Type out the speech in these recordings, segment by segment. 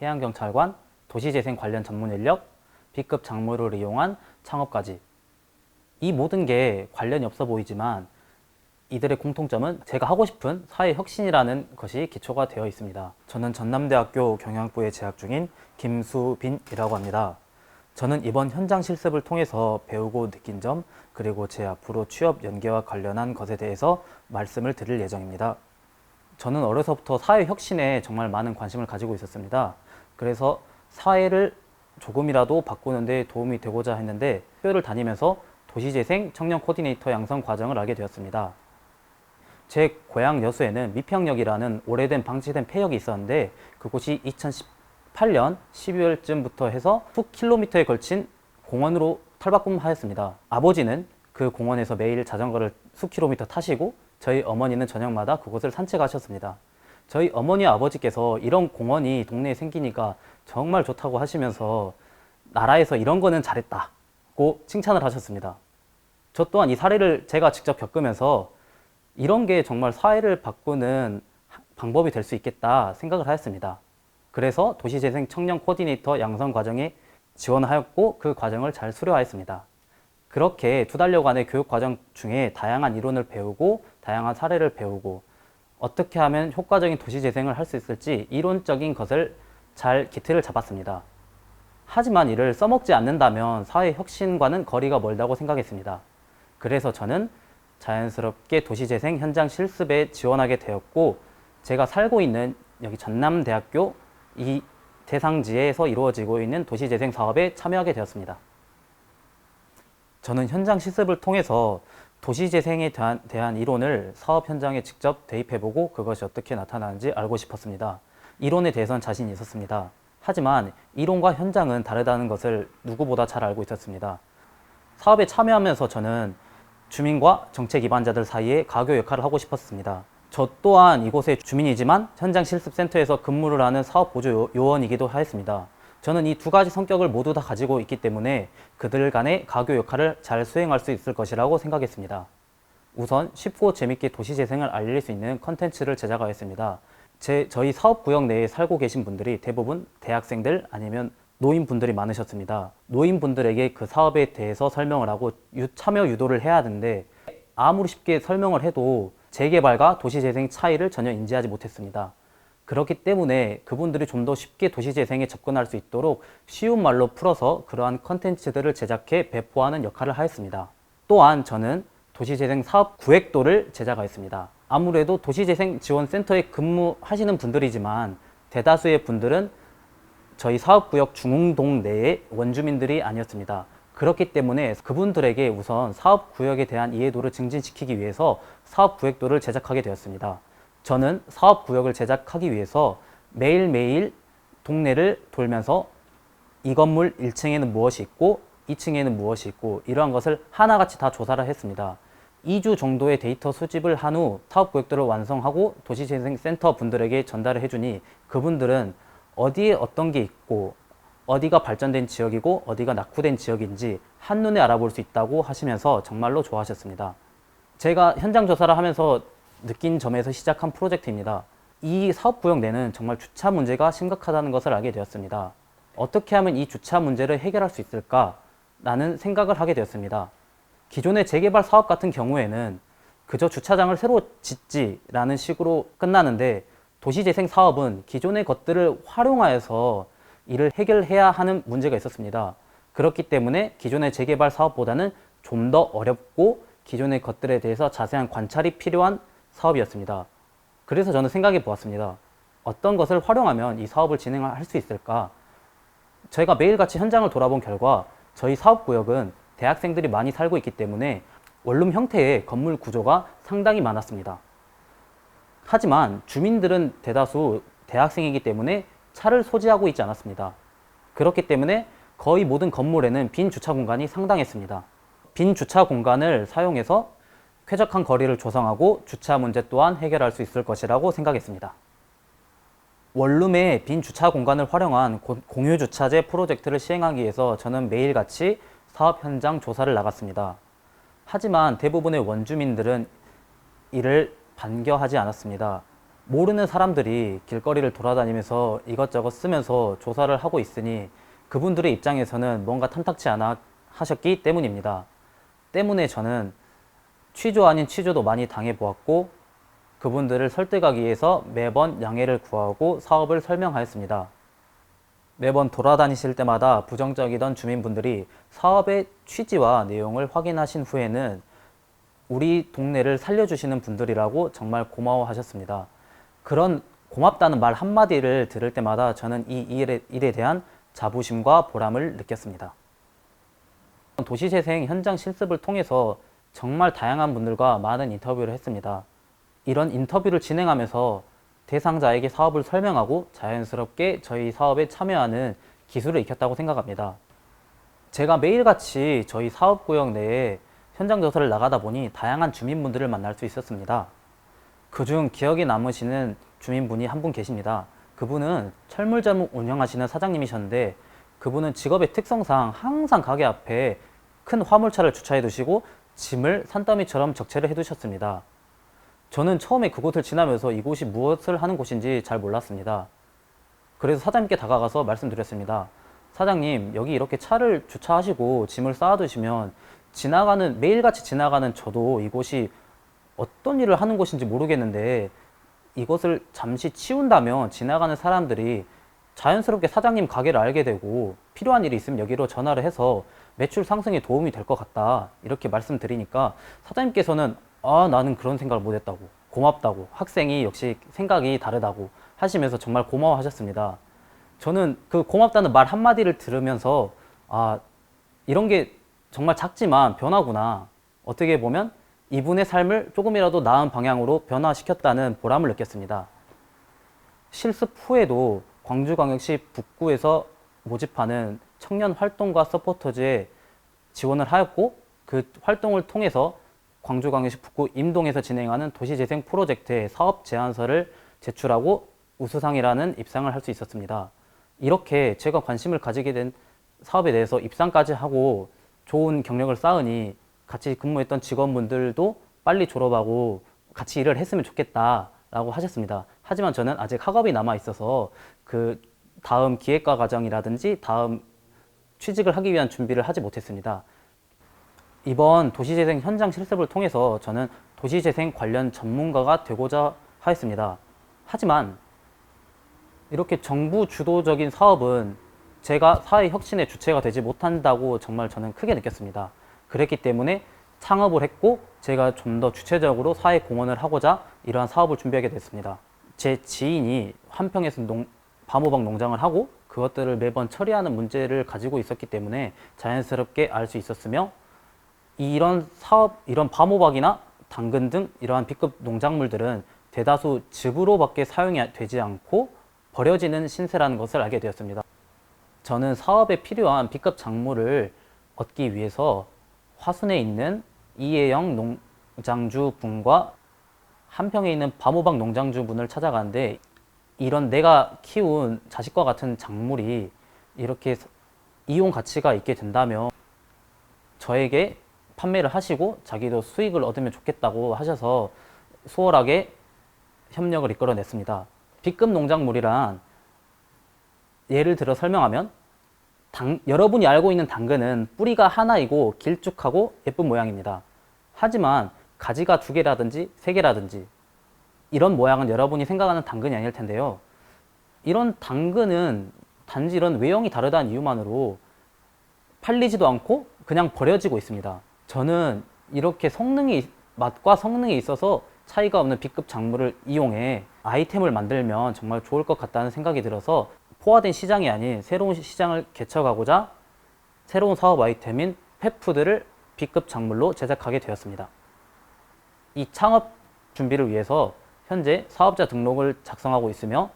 해양경찰관, 도시재생 관련 전문 인력, B급 작물을 이용한 창업까지. 이 모든 게 관련이 없어 보이지만 이들의 공통점은 제가 하고 싶은 사회혁신이라는 것이 기초가 되어 있습니다. 저는 전남대학교 경영학부에 재학 중인 김수빈이라고 합니다. 저는 이번 현장 실습을 통해서 배우고 느낀 점, 그리고 제 앞으로 취업 연계와 관련한 것에 대해서 말씀을 드릴 예정입니다. 저는 어려서부터 사회혁신에 정말 많은 관심을 가지고 있었습니다. 그래서 사회를 조금이라도 바꾸는 데 도움이 되고자 했는데 학교를 다니면서 도시재생 청년 코디네이터 양성 과정을 알게 되었습니다. 제 고향 여수에는 미평역이라는 오래된 방치된 폐역이 있었는데 그곳이 2018년 12월쯤부터 해서 수킬로미터에 걸친 공원으로 탈바꿈하였습니다. 아버지는 그 공원에서 매일 자전거를 수킬로미터 타시고 저희 어머니는 저녁마다 그곳을 산책하셨습니다. 저희 어머니 아버지께서 이런 공원이 동네에 생기니까 정말 좋다고 하시면서 나라에서 이런 거는 잘했다고 칭찬을 하셨습니다. 저 또한 이 사례를 제가 직접 겪으면서 이런 게 정말 사회를 바꾸는 방법이 될 수 있겠다 생각을 하였습니다. 그래서 도시재생 청년 코디네이터 양성 과정에 지원하였고 그 과정을 잘 수료하였습니다. 그렇게 2달여간의 교육 과정 중에 다양한 이론을 배우고 다양한 사례를 배우고 어떻게 하면 효과적인 도시재생을 할 수 있을지 이론적인 것을 잘 기틀을 잡았습니다. 하지만 이를 써먹지 않는다면 사회혁신과는 거리가 멀다고 생각했습니다. 그래서 저는 자연스럽게 도시재생 현장 실습에 지원하게 되었고 제가 살고 있는 여기 전남대학교 이 대상지에서 이루어지고 있는 도시재생 사업에 참여하게 되었습니다. 저는 현장 실습을 통해서 도시재생에 대한 이론을 사업 현장에 직접 대입해보고 그것이 어떻게 나타나는지 알고 싶었습니다. 이론에 대해서는 자신이 있었습니다. 하지만 이론과 현장은 다르다는 것을 누구보다 잘 알고 있었습니다. 사업에 참여하면서 저는 주민과 정책 기반자들 사이에 가교 역할을 하고 싶었습니다. 저 또한 이곳의 주민이지만 현장 실습센터에서 근무를 하는 사업 보조 요원이기도 하였습니다. 저는 이 2가지 성격을 모두 다 가지고 있기 때문에 그들 간의 가교 역할을 잘 수행할 수 있을 것이라고 생각했습니다. 우선 쉽고 재밌게 도시재생을 알릴 수 있는 컨텐츠를 제작하였습니다. 저희 사업구역 내에 살고 계신 분들이 대부분 대학생들 아니면 노인분들이 많으셨습니다. 노인분들에게 그 사업에 대해서 설명을 하고 참여 유도를 해야 하는데 아무리 쉽게 설명을 해도 재개발과 도시재생 차이를 전혀 인지하지 못했습니다. 그렇기 때문에 그분들이 좀 더 쉽게 도시재생에 접근할 수 있도록 쉬운 말로 풀어서 그러한 컨텐츠들을 제작해 배포하는 역할을 하였습니다. 또한 저는 도시재생 사업 구획도를 제작하였습니다. 아무래도 도시재생지원센터에 근무하시는 분들이지만 대다수의 분들은 저희 사업구역 중흥동 내의 원주민들이 아니었습니다. 그렇기 때문에 그분들에게 우선 사업구역에 대한 이해도를 증진시키기 위해서 사업구획도를 제작하게 되었습니다. 저는 사업구역을 제작하기 위해서 매일매일 동네를 돌면서 이 건물 1층에는 무엇이 있고 2층에는 무엇이 있고 이러한 것을 하나같이 다 조사를 했습니다. 2주 정도의 데이터 수집을 한 후 사업구획도를 완성하고 도시재생센터 분들에게 전달을 해주니 그분들은 어디에 어떤 게 있고 어디가 발전된 지역이고 어디가 낙후된 지역인지 한눈에 알아볼 수 있다고 하시면서 정말로 좋아하셨습니다. 제가 현장 조사를 하면서 느낀 점에서 시작한 프로젝트입니다. 이 사업구역 내는 정말 주차 문제가 심각하다는 것을 알게 되었습니다. 어떻게 하면 이 주차 문제를 해결할 수 있을까라는 생각을 하게 되었습니다. 기존의 재개발 사업 같은 경우에는 그저 주차장을 새로 짓지라는 식으로 끝나는데 도시재생 사업은 기존의 것들을 활용하여서 이를 해결해야 하는 문제가 있었습니다. 그렇기 때문에 기존의 재개발 사업보다는 좀 더 어렵고 기존의 것들에 대해서 자세한 관찰이 필요한 사업이었습니다. 그래서 저는 생각해 보았습니다. 어떤 것을 활용하면 이 사업을 진행할 수 있을까? 저희가 매일같이 현장을 돌아본 결과 저희 사업구역은 대학생들이 많이 살고 있기 때문에 원룸 형태의 건물 구조가 상당히 많았습니다. 하지만 주민들은 대다수 대학생이기 때문에 차를 소지하고 있지 않았습니다. 그렇기 때문에 거의 모든 건물에는 빈 주차 공간이 상당했습니다. 빈 주차 공간을 사용해서 쾌적한 거리를 조성하고 주차 문제 또한 해결할 수 있을 것이라고 생각했습니다. 원룸의 빈 주차 공간을 활용한 공유주차제 프로젝트를 시행하기 위해서 저는 매일같이 사업 현장 조사를 나갔습니다. 하지만 대부분의 원주민들은 이를 반겨하지 않았습니다. 모르는 사람들이 길거리를 돌아다니면서 이것저것 쓰면서 조사를 하고 있으니 그분들의 입장에서는 뭔가 탐탁치 않아 하셨기 때문입니다. 때문에 저는 취조 아닌 취조도 많이 당해보았고 그분들을 설득하기 위해서 매번 양해를 구하고 사업을 설명하였습니다. 매번 돌아다니실 때마다 부정적이던 주민분들이 사업의 취지와 내용을 확인하신 후에는 우리 동네를 살려주시는 분들이라고 정말 고마워하셨습니다. 그런 고맙다는 말 한마디를 들을 때마다 저는 이 일에 대한 자부심과 보람을 느꼈습니다. 도시재생 현장 실습을 통해서 정말 다양한 분들과 많은 인터뷰를 했습니다. 이런 인터뷰를 진행하면서 대상자에게 사업을 설명하고 자연스럽게 저희 사업에 참여하는 기술을 익혔다고 생각합니다. 제가 매일같이 저희 사업구역 내에 현장 조사를 나가다 보니 다양한 주민분들을 만날 수 있었습니다. 그중 기억에 남으시는 주민분이 한 분 계십니다. 그분은 철물점 운영하시는 사장님이셨는데 그분은 직업의 특성상 항상 가게 앞에 큰 화물차를 주차해 두시고 짐을 산더미처럼 적재를 해 두셨습니다. 저는 처음에 그곳을 지나면서 이곳이 무엇을 하는 곳인지 잘 몰랐습니다. 그래서 사장님께 다가가서 말씀드렸습니다. 사장님, 여기 이렇게 차를 주차하시고 짐을 쌓아두시면 매일같이 지나가는 저도 이곳이 어떤 일을 하는 곳인지 모르겠는데 이것을 잠시 치운다면 지나가는 사람들이 자연스럽게 사장님 가게를 알게 되고 필요한 일이 있으면 여기로 전화를 해서 매출 상승에 도움이 될 것 같다. 이렇게 말씀드리니까 사장님께서는 나는 그런 생각을 못 했다고, 고맙다고, 학생이 역시 생각이 다르다고 하시면서 정말 고마워하셨습니다. 저는 그 고맙다는 말 한마디를 들으면서 이런 게 정말 작지만 변화구나. 어떻게 보면 이분의 삶을 조금이라도 나은 방향으로 변화시켰다는 보람을 느꼈습니다. 실습 후에도 광주광역시 북구에서 모집하는 청년 활동가 서포터즈에 지원을 하였고 그 활동을 통해서 광주광역시 북구 임동에서 진행하는 도시재생 프로젝트의 사업 제안서를 제출하고 우수상이라는 입상을 할 수 있었습니다. 이렇게 제가 관심을 가지게 된 사업에 대해서 입상까지 하고 좋은 경력을 쌓으니 같이 근무했던 직원분들도 빨리 졸업하고 같이 일을 했으면 좋겠다라고 하셨습니다. 하지만 저는 아직 학업이 남아 있어서 그 다음 기획과 과정이라든지 다음 취직을 하기 위한 준비를 하지 못했습니다. 이번 도시재생 현장 실습을 통해서 저는 도시재생 관련 전문가가 되고자 하였습니다. 하지만 이렇게 정부 주도적인 사업은 제가 사회 혁신의 주체가 되지 못한다고 정말 저는 크게 느꼈습니다. 그랬기 때문에 창업을 했고 제가 좀 더 주체적으로 사회 공헌을 하고자 이러한 사업을 준비하게 됐습니다. 제 지인이 한평에서 밤호박 농장을 하고 그것들을 매번 처리하는 문제를 가지고 있었기 때문에 자연스럽게 알 수 있었으며 이런 사업, 이런 밤호박이나 당근 등 이러한 B급 농작물들은 대다수 즙으로밖에 사용이 되지 않고 버려지는 신세라는 것을 알게 되었습니다. 저는 사업에 필요한 B급 작물을 얻기 위해서 화순에 있는 이혜영 농장주분과 한평에 있는 밤호박 농장주분을 찾아가는데 이런 내가 키운 자식과 같은 작물이 이렇게 이용 가치가 있게 된다면 저에게 판매를 하시고 자기도 수익을 얻으면 좋겠다고 하셔서 수월하게 협력을 이끌어냈습니다. B급 농작물이란 예를 들어 설명하면 여러분이 알고 있는 당근은 뿌리가 하나이고 길쭉하고 예쁜 모양입니다. 하지만 가지가 2개라든지 3개라든지 이런 모양은 여러분이 생각하는 당근이 아닐 텐데요. 이런 당근은 단지 이런 외형이 다르다는 이유만으로 팔리지도 않고 그냥 버려지고 있습니다. 저는 이렇게 맛과 성능이 있어서 차이가 없는 B급 작물을 이용해 아이템을 만들면 정말 좋을 것 같다는 생각이 들어서 포화된 시장이 아닌 새로운 시장을 개척하고자 새로운 사업 아이템인 펫푸드를 B급 작물로 제작하게 되었습니다. 이 창업 준비를 위해서 현재 사업자 등록을 작성하고 있으며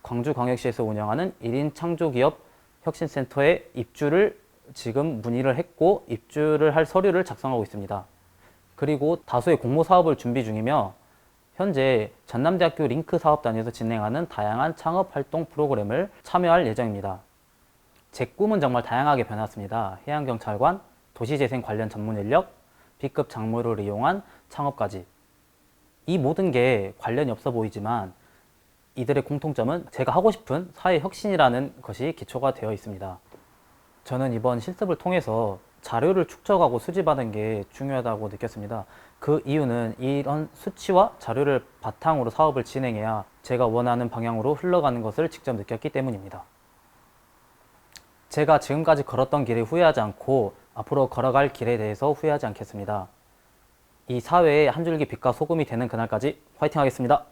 광주광역시에서 운영하는 1인 창조기업 혁신센터에 입주를 지금 문의를 했고 입주를 할 서류를 작성하고 있습니다. 그리고 다수의 공모 사업을 준비 중이며 현재 전남대학교 링크 사업단에서 진행하는 다양한 창업 활동 프로그램을 참여할 예정입니다. 제 꿈은 정말 다양하게 변했습니다. 해양경찰관, 도시재생 관련 전문 인력, B급 작물을 이용한 창업까지. 이 모든 게 관련이 없어 보이지만 이들의 공통점은 제가 하고 싶은 사회 혁신이라는 것이 기초가 되어 있습니다. 저는 이번 실습을 통해서 자료를 축적하고 수집하는 게 중요하다고 느꼈습니다. 그 이유는 이런 수치와 자료를 바탕으로 사업을 진행해야 제가 원하는 방향으로 흘러가는 것을 직접 느꼈기 때문입니다. 제가 지금까지 걸었던 길에 후회하지 않고 앞으로 걸어갈 길에 대해서 후회하지 않겠습니다. 이 사회에 한 줄기 빛과 소금이 되는 그날까지 화이팅 하겠습니다.